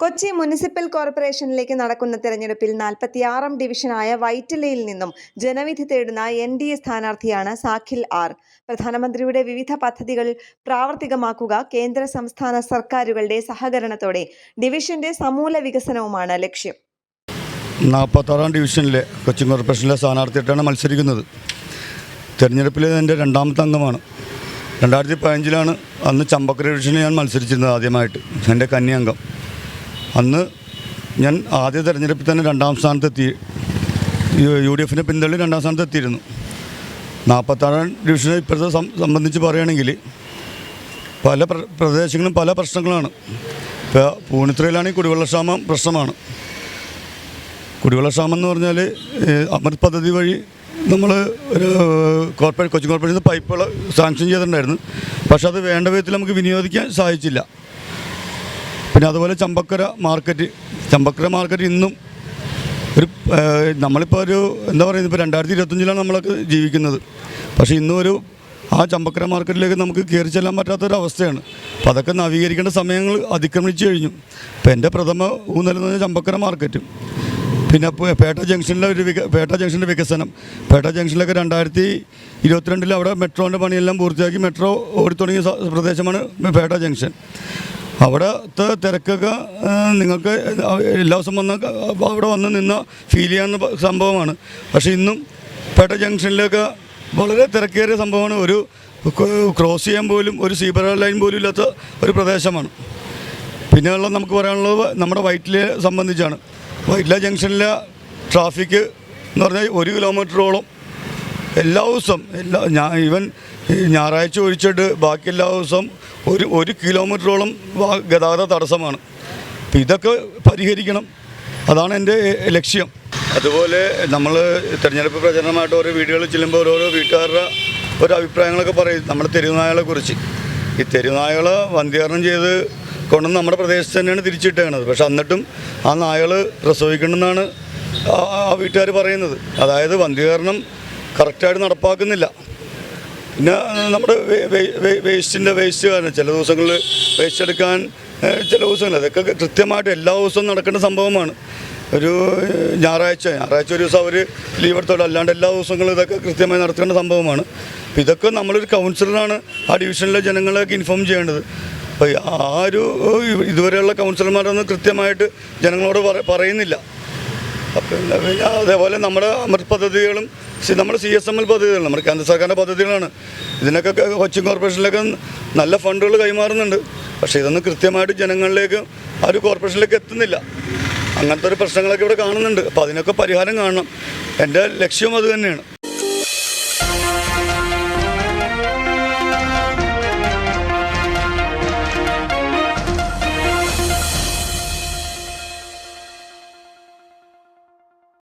Kochi municipal കോർപ്പറേഷനിലേക്ക് നടക്കുന്ന തെരഞ്ഞെടുപ്പിൽ 46-ാം ഡിവിഷനായ വൈറ്റിലയിൽ നിന്നും ജനവിധി തേടുന്ന NDA സ്ഥാനാർത്ഥിയാണ് സാഖിൽ ആർ. പ്രധാനമന്ത്രിയുടെ വിവിധ പദ്ധതികൾ പ്രാവർത്തികമാക്കുക, കേന്ദ്ര സംസ്ഥാന സർക്കാരുകളുടെ സഹകരണത്തോടെ ഡിവിഷന്റെ സമൂല വികസനവുമാണ് ലക്ഷ്യം. 46-ാം ഡിവിഷനിലെ കൊച്ചി കോർപ്പറേഷനിലെ സ്ഥാനാർത്ഥിയായിട്ടാണ് മത്സരിക്കുന്നത്. തെരഞ്ഞെടുപ്പിലെ എൻ്റെ രണ്ടാമത്തെ അംഗമാണ്. 2015-ലാണ് അന്ന് ചമ്പക്കര ഡിവിഷനിൽ ഞാൻ മത്സരിച്ചിരുന്നത് ആദ്യമായിട്ട്, എൻ്റെ കന്യാംഗം. അന്ന് ഞാൻ ആദ്യ തെരഞ്ഞെടുപ്പിൽ തന്നെ 2-ാം സ്ഥാനത്തെത്തി. UDFിനെ പിന്തള്ളി 2-ാം സ്ഥാനത്തെത്തിയിരുന്നു. 46-ാം ഡിവിഷനെ ഇപ്പോഴത്തെ സംബന്ധിച്ച് പറയുകയാണെങ്കിൽ പല പ്രദേശങ്ങളും പല പ്രശ്നങ്ങളാണ്. ഇപ്പോൾ പൂണിത്തുറയിലാണെങ്കിൽ കുടിവെള്ളക്ഷാമം പ്രശ്നമാണ്. കുടിവെള്ളക്ഷാമം എന്ന് പറഞ്ഞാൽ അമൃത് പദ്ധതി വഴി നമ്മൾ ഒരു കൊച്ചി കോർപ്പറേഷൻ പൈപ്പുകൾ സാങ്ഷൻ ചെയ്തിട്ടുണ്ടായിരുന്നു. പക്ഷെ അത് വേണ്ട വിധത്തിൽ നമുക്ക് വിനിയോഗിക്കാൻ സാധിച്ചില്ല. പിന്നെ അതുപോലെ ചമ്പക്കര മാർക്കറ്റ് ഇന്നും ഒരു നമ്മളിപ്പോൾ ഒരു എന്താ പറയുന്നത്, ഇപ്പോൾ 2025-ലാണ് നമ്മളൊക്കെ ജീവിക്കുന്നത്. പക്ഷേ ഇന്നും ആ ചമ്പക്കര മാർക്കറ്റിലേക്ക് നമുക്ക് കയറി ചെല്ലാൻ പറ്റാത്തൊരവസ്ഥയാണ്. അപ്പോൾ അതൊക്കെ നവീകരിക്കേണ്ട സമയങ്ങൾ അതിക്രമിച്ചു കഴിഞ്ഞു. ഇപ്പോൾ എൻ്റെ പ്രഥമ ഊന്നലെന്ന് പറഞ്ഞാൽ ചമ്പക്കര മാർക്കറ്റും, പിന്നെ പേട്ട ജംഗ്ഷൻ്റെ വികസനം. പേട്ട ജംഗ്ഷനിലൊക്കെ 2022-ൽ അവിടെ മെട്രോൻ്റെ പണിയെല്ലാം പൂർത്തിയാക്കി മെട്രോ ഓടിത്തുടങ്ങിയ പ്രദേശമാണ് പേട്ട ജംഗ്ഷൻ. അവിടുത്തെ തിരക്കൊക്കെ നിങ്ങൾക്ക് എല്ലാ ദിവസം അവിടെ വന്ന് നിന്ന് ഫീൽ ചെയ്യാവുന്ന സംഭവമാണ്. പക്ഷേ ഇന്നും പേട്ട ജംഗ്ഷനിലൊക്കെ വളരെ തിരക്കേറിയ സംഭവമാണ്. ഒരു ക്രോസ് ചെയ്യാൻ പോലും ഒരു സീബ്ര ലൈൻ പോലും ഇല്ലാത്ത ഒരു പ്രദേശമാണ്. പിന്നെയുള്ള നമുക്ക് പറയാനുള്ളത് നമ്മുടെ വൈറ്റിലയെ സംബന്ധിച്ചാണ്. വൈറ്റില ജംഗ്ഷനിലെ ട്രാഫിക് എന്ന് പറഞ്ഞാൽ 1 കിലോമീറ്ററോളം എല്ലാ ദിവസവും ഈവൻ ഞായറാഴ്ച ഒഴിച്ചിട്ട് ബാക്കി എല്ലാ ദിവസവും 1 കിലോമീറ്ററോളം ഗതാഗത തടസ്സമാണ്. അപ്പോൾ ഇതൊക്കെ പരിഹരിക്കണം, അതാണ് എൻ്റെ ലക്ഷ്യം. അതുപോലെ നമ്മൾ തിരഞ്ഞെടുപ്പ് പ്രചരണമായിട്ട് ഓരോ വീടുകളിൽ ചെല്ലുമ്പോൾ ഓരോ വീട്ടുകാരുടെ ഓരോ അഭിപ്രായങ്ങളൊക്കെ പറയും നമ്മുടെ തെരുവുനായകളെ കുറിച്ച്. ഈ തെരുവുനായകളെ വന്ധ്യീകരണം ചെയ്ത് കൊണ്ടുവന്ന് നമ്മുടെ പ്രദേശത്ത് തന്നെയാണ് തിരിച്ചിട്ടേണത്. പക്ഷെ എന്നിട്ടും ആ നായകൾ പ്രസവിക്കണമെന്നാണ് ആ വീട്ടുകാർ പറയുന്നത്. അതായത് വന്ധ്യീകരണം കറക്റ്റായിട്ട് നടപ്പാക്കുന്നില്ല. പിന്നെ നമ്മുടെ വേസ്റ്റ് കാരണം ചില ദിവസങ്ങളിൽ വേസ്റ്റ് എടുക്കാൻ ചില ദിവസങ്ങളിൽ അതൊക്കെ കൃത്യമായിട്ട് എല്ലാ ദിവസവും നടക്കേണ്ട സംഭവമാണ്. ഒരു ഞായറാഴ്ച ഒരു ദിവസം അവർ ലീവ് എടുത്തോളൂ, അല്ലാണ്ട് എല്ലാ ദിവസങ്ങളും ഇതൊക്കെ കൃത്യമായി നടത്തേണ്ട സംഭവമാണ്. അപ്പോൾ ഇതൊക്കെ നമ്മളൊരു കൗൺസിലറാണ് ആ ഡിവിഷനിലെ ജനങ്ങളെയൊക്കെ ഇൻഫോം ചെയ്യേണ്ടത്. അപ്പോൾ ഇതുവരെയുള്ള കൗൺസിലർമാരൊന്നും കൃത്യമായിട്ട് ജനങ്ങളോട് പറയുന്നില്ല. പിന്നെ അതേപോലെ നമ്മുടെ അമൃത് പദ്ധതികളും നമ്മുടെ CSML പദ്ധതികളും നമ്മുടെ കേന്ദ്ര സർക്കാരിൻ്റെ പദ്ധതികളാണ്. ഇതിനൊക്കെ കൊച്ചി കോർപ്പറേഷനിലൊക്കെ നല്ല ഫണ്ടുകൾ കൈമാറുന്നുണ്ട്. പക്ഷേ ഇതൊന്നും കൃത്യമായിട്ട് ജനങ്ങളിലേക്ക് ആ ഒരു കോർപ്പറേഷനിലേക്ക് എത്തുന്നില്ല. അങ്ങനത്തെ ഒരു പ്രശ്നങ്ങളൊക്കെ ഇവിടെ കാണുന്നുണ്ട്. അപ്പോൾ അതിനൊക്കെ പരിഹാരം കാണണം. എൻ്റെ ലക്ഷ്യം അത് തന്നെയാണ്.